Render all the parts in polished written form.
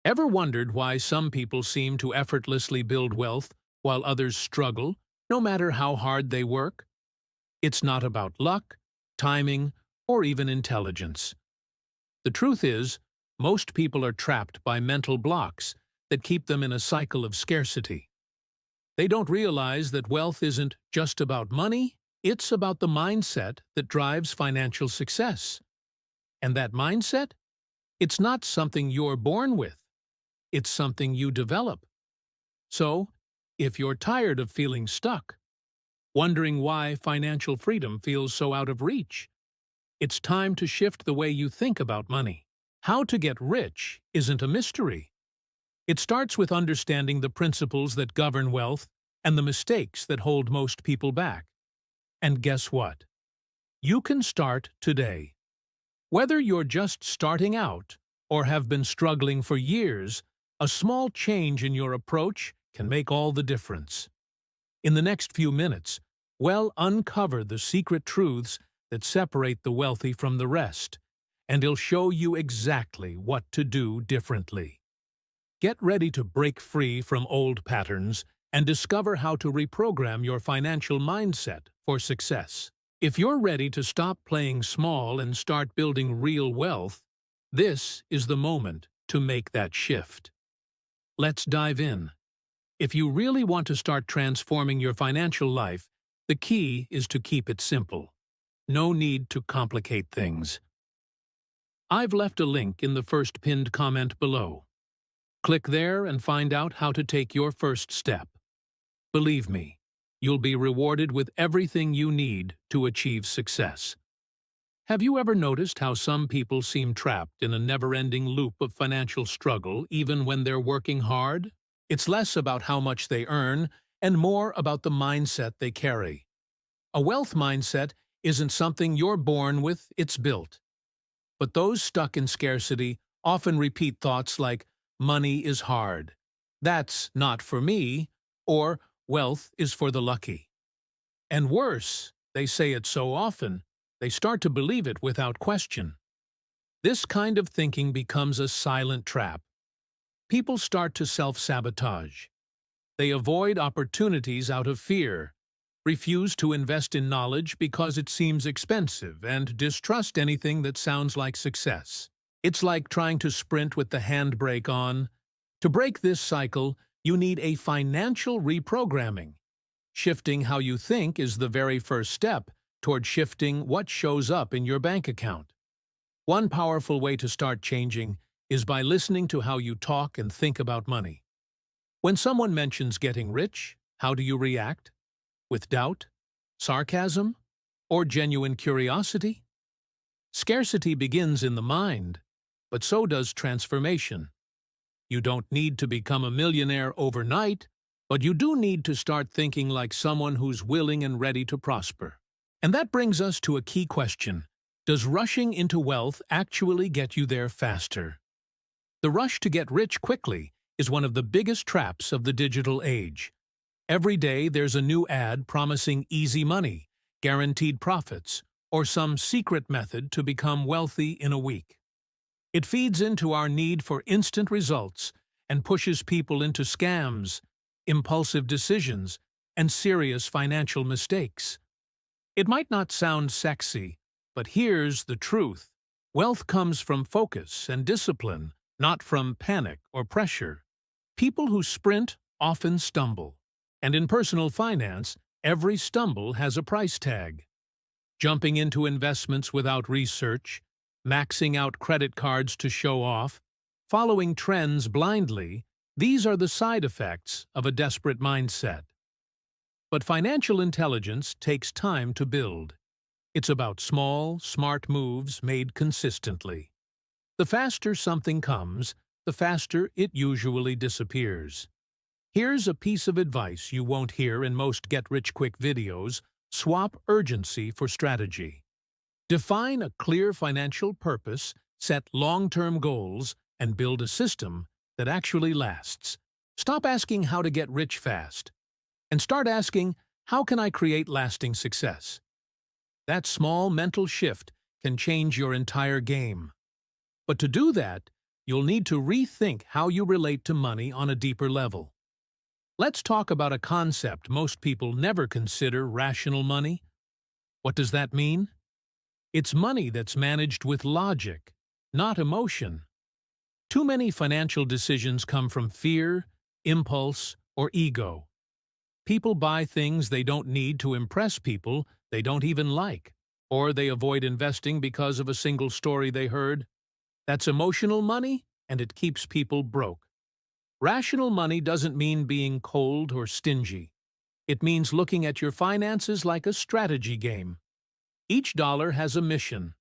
Ever wondered why some people seem to effortlessly build wealth while others struggle, no matter how hard they work? It's not about luck, timing, or even intelligence. The truth is, most people are trapped by mental blocks that keep them in a cycle of scarcity. They don't realize that wealth isn't just about money, it's about the mindset that drives financial success. And that mindset? It's not something you're born with. It's something you develop. So, if you're tired of feeling stuck, wondering why financial freedom feels so out of reach, it's time to shift the way you think about money. How to get rich isn't a mystery. It starts with understanding the principles that govern wealth and the mistakes that hold most people back. And guess what? You can start today. Whether you're just starting out or have been struggling for years, a small change in your approach can make all the difference. In the next few minutes, we'll uncover the secret truths that separate the wealthy from the rest, and it'll show you exactly what to do differently. Get ready to break free from old patterns and discover how to reprogram your financial mindset for success. If you're ready to stop playing small and start building real wealth, this is the moment to make that shift. Let's dive in. If you really want to start transforming your financial life, the key is to keep it simple. No need to complicate things. I've left a link in the first pinned comment below. Click there and find out how to take your first step. Believe me, you'll be rewarded with everything you need to achieve success. Have you ever noticed how some people seem trapped in a never-ending loop of financial struggle even when they're working hard? It's less about how much they earn and more about the mindset they carry. A wealth mindset isn't something you're born with, it's built. But those stuck in scarcity often repeat thoughts like, "Money is hard," "That's not for me," or "Wealth is for the lucky." And worse, they say it so often, they start to believe it without question. This kind of thinking becomes a silent trap. People start to self-sabotage. They avoid opportunities out of fear, refuse to invest in knowledge because it seems expensive, and distrust anything that sounds like success. It's like trying to sprint with the handbrake on. To break this cycle, you need a financial reprogramming. Shifting how you think is the very first step toward shifting what shows up in your bank account. One powerful way to start changing is by listening to how you talk and think about money. When someone mentions getting rich, how do you react? With doubt, sarcasm, or genuine curiosity? Scarcity begins in the mind, but so does transformation. You don't need to become a millionaire overnight, but you do need to start thinking like someone who's willing and ready to prosper. And that brings us to a key question. Does rushing into wealth actually get you there faster? The rush to get rich quickly is one of the biggest traps of the digital age. Every day there's a new ad promising easy money, guaranteed profits, or some secret method to become wealthy in a week. It feeds into our need for instant results and pushes people into scams, impulsive decisions, and serious financial mistakes. It might not sound sexy, but here's the truth. Wealth comes from focus and discipline, not from panic or pressure. People who sprint often stumble. And in personal finance, every stumble has a price tag. Jumping into investments without research, maxing out credit cards to show off, following trends blindly, these are the side effects of a desperate mindset. But financial intelligence takes time to build. It's about small, smart moves made consistently. The faster something comes, the faster it usually disappears. Here's a piece of advice you won't hear in most get-rich-quick videos: swap urgency for strategy. Define a clear financial purpose, set long-term goals, and build a system that actually lasts. Stop asking how to get rich fast, and start asking, how can I create lasting success? That small mental shift can change your entire game. But to do that, you'll need to rethink how you relate to money on a deeper level. Let's talk about a concept most people never consider: rational money. What does that mean? It's money that's managed with logic, not emotion. Too many financial decisions come from fear, impulse, or ego. People buy things they don't need to impress people they don't even like, or they avoid investing because of a single story they heard. That's emotional money, and it keeps people broke. Rational money doesn't mean being cold or stingy. It means looking at your finances like a strategy game. Each dollar has a mission.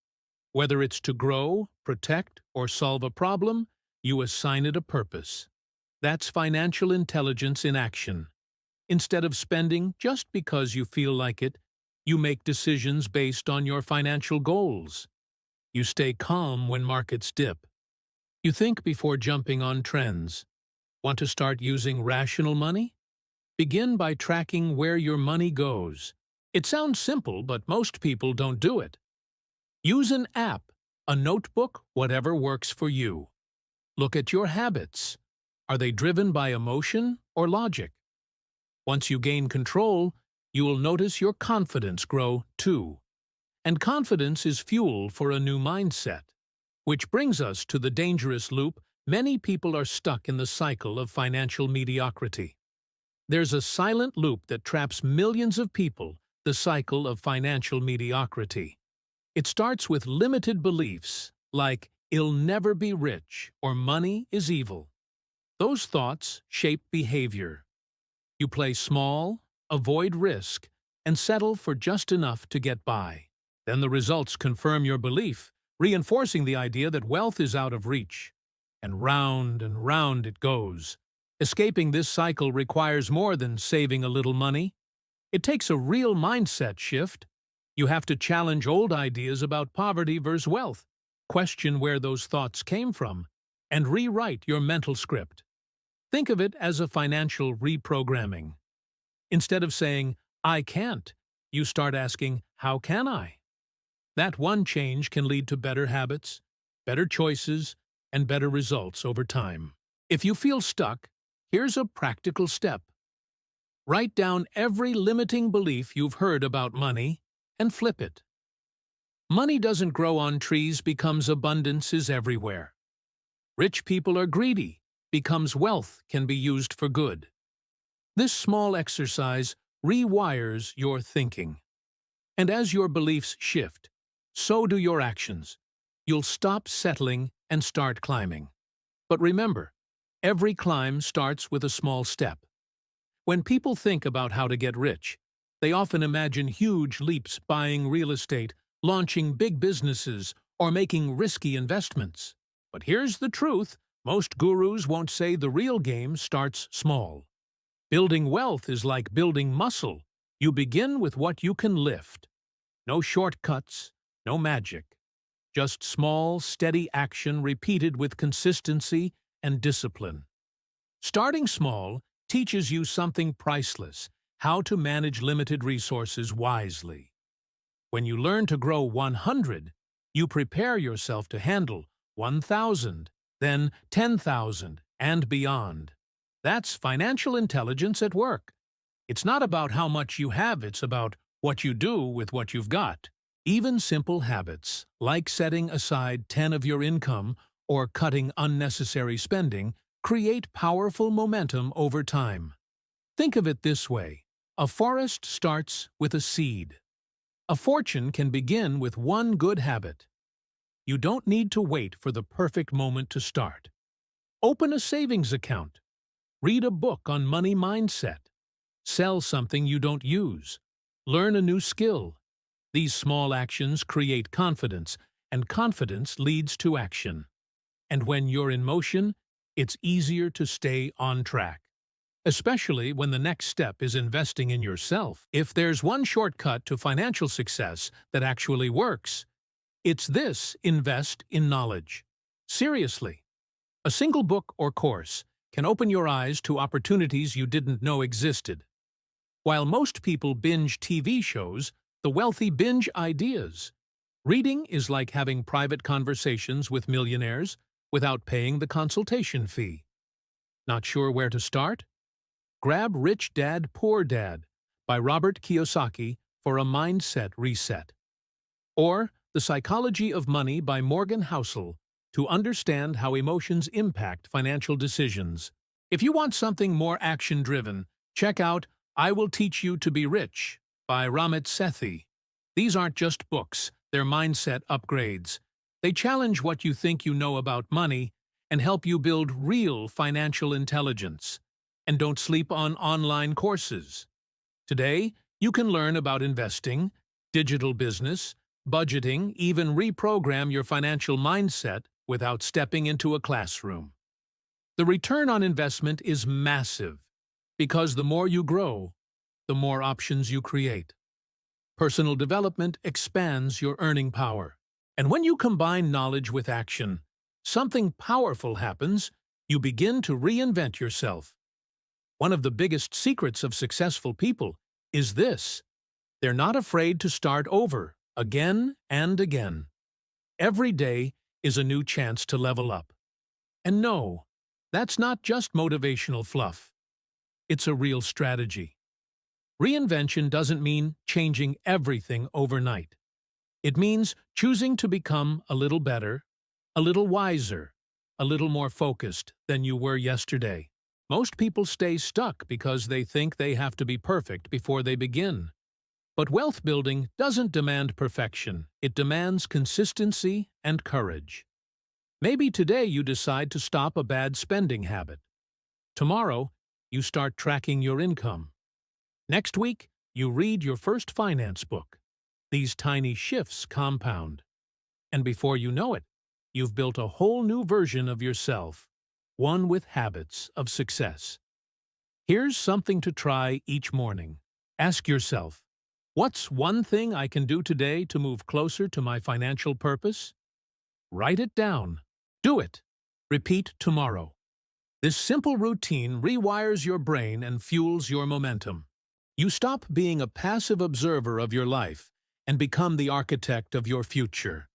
Whether it's to grow, protect, or solve a problem, you assign it a purpose. That's financial intelligence in action. Instead of spending just because you feel like it, you make decisions based on your financial goals. You stay calm when markets dip. You think before jumping on trends. Want to start using rational money? Begin by tracking where your money goes. It sounds simple, but most people don't do it. Use an app, a notebook, whatever works for you. Look at your habits. Are they driven by emotion or logic? Once you gain control, you will notice your confidence grow too. And confidence is fuel for a new mindset. Which brings us to the dangerous loop. Many people are stuck in the cycle of financial mediocrity. There's a silent loop that traps millions of people, the cycle of financial mediocrity. It starts with limited beliefs, like "I'll never be rich" or "money is evil." Those thoughts shape behavior. You play small, avoid risk, and settle for just enough to get by. Then the results confirm your belief, reinforcing the idea that wealth is out of reach. And round it goes. Escaping this cycle requires more than saving a little money. It takes a real mindset shift. You have to challenge old ideas about poverty versus wealth, question where those thoughts came from, and rewrite your mental script. Think of it as a financial reprogramming. Instead of saying, "I can't," you start asking, "How can I?" That one change can lead to better habits, better choices, and better results over time. If you feel stuck, here's a practical step. Write down every limiting belief you've heard about money and flip it. Money doesn't grow on trees becomes abundance is everywhere. Rich people are greedy becomes wealth can be used for good. This small exercise rewires your thinking. And as your beliefs shift, so do your actions. You'll stop settling and start climbing. But remember, every climb starts with a small step. When people think about how to get rich, they often imagine huge leaps: buying real estate, launching big businesses, or making risky investments. But here's the truth: most gurus won't say the real game starts small. Building wealth is like building muscle. You begin with what you can lift. No shortcuts, no magic. Just small, steady action repeated with consistency and discipline. Starting small teaches you something priceless: how to manage limited resources wisely. When you learn to grow 100, you prepare yourself to handle 1,000, then 10,000, and beyond. That's financial intelligence at work. It's not about how much you have, it's about what you do with what you've got. Even simple habits, like setting aside 10 of your income or cutting unnecessary spending, create powerful momentum over time. Think of it this way: a forest starts with a seed. A fortune can begin with one good habit. You don't need to wait for the perfect moment to start. Open a savings account. Read a book on money mindset. Sell something you don't use. Learn a new skill. These small actions create confidence, and confidence leads to action. And when you're in motion, it's easier to stay on track. Especially when the next step is investing in yourself. If there's one shortcut to financial success that actually works, it's this: invest in knowledge. Seriously. A single book or course can open your eyes to opportunities you didn't know existed. While most people binge TV shows, the wealthy binge ideas. Reading is like having private conversations with millionaires. without paying the consultation fee. Not sure where to start? Grab Rich Dad, Poor Dad by Robert Kiyosaki for a mindset reset. Or The Psychology of Money by Morgan Housel to understand how emotions impact financial decisions. If you want something more action-driven, check out I Will Teach You to Be Rich by Ramit Sethi. These aren't just books, they're mindset upgrades. They challenge what you think you know about money and help you build real financial intelligence. And don't sleep on online courses. Today, you can learn about investing, digital business, budgeting, even reprogram your financial mindset without stepping into a classroom. The return on investment is massive because the more you grow, the more options you create. Personal development expands your earning power. And when you combine knowledge with action, something powerful happens. You begin to reinvent yourself. One of the biggest secrets of successful people is this: they're not afraid to start over, again and again. Every day is a new chance to level up. And no, that's not just motivational fluff. It's a real strategy. Reinvention doesn't mean changing everything overnight. It means choosing to become a little better, a little wiser, a little more focused than you were yesterday. Most people stay stuck because they think they have to be perfect before they begin. But wealth building doesn't demand perfection. It demands consistency and courage. Maybe today you decide to stop a bad spending habit. Tomorrow, you start tracking your income. Next week, you read your first finance book. These tiny shifts compound. And before you know it, you've built a whole new version of yourself, one with habits of success. Here's something to try each morning. Ask yourself, what's one thing I can do today to move closer to my financial purpose? Write it down. Do it. Repeat tomorrow. This simple routine rewires your brain and fuels your momentum. You stop being a passive observer of your life and become the architect of your future.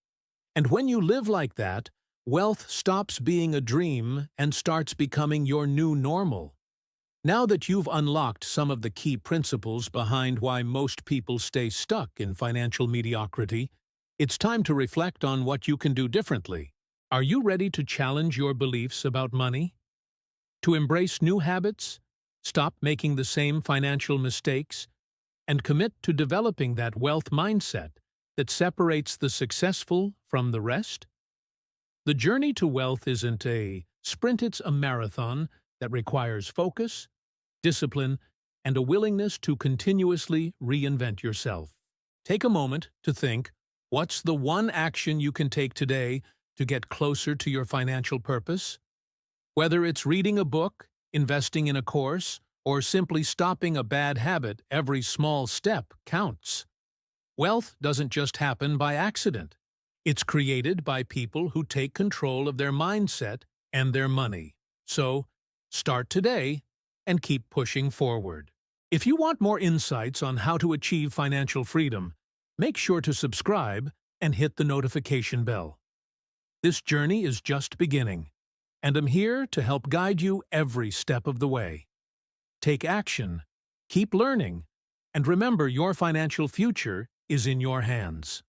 And when you live like that, wealth stops being a dream and starts becoming your new normal. Now that you've unlocked some of the key principles behind why most people stay stuck in financial mediocrity, it's time to reflect on what you can do differently. Are you ready to challenge your beliefs about money? To embrace new habits, stop making the same financial mistakes, and commit to developing that wealth mindset that separates the successful from the rest? The journey to wealth isn't a sprint, it's a marathon that requires focus, discipline, and a willingness to continuously reinvent yourself. Take a moment to think, what's the one action you can take today to get closer to your financial purpose? Whether it's reading a book, investing in a course, or simply stopping a bad habit, every small step counts. Wealth doesn't just happen by accident. It's created by people who take control of their mindset and their money. So, start today and keep pushing forward. If you want more insights on how to achieve financial freedom, make sure to subscribe and hit the notification bell. This journey is just beginning, and I'm here to help guide you every step of the way. Take action, keep learning, and remember your financial future is in your hands.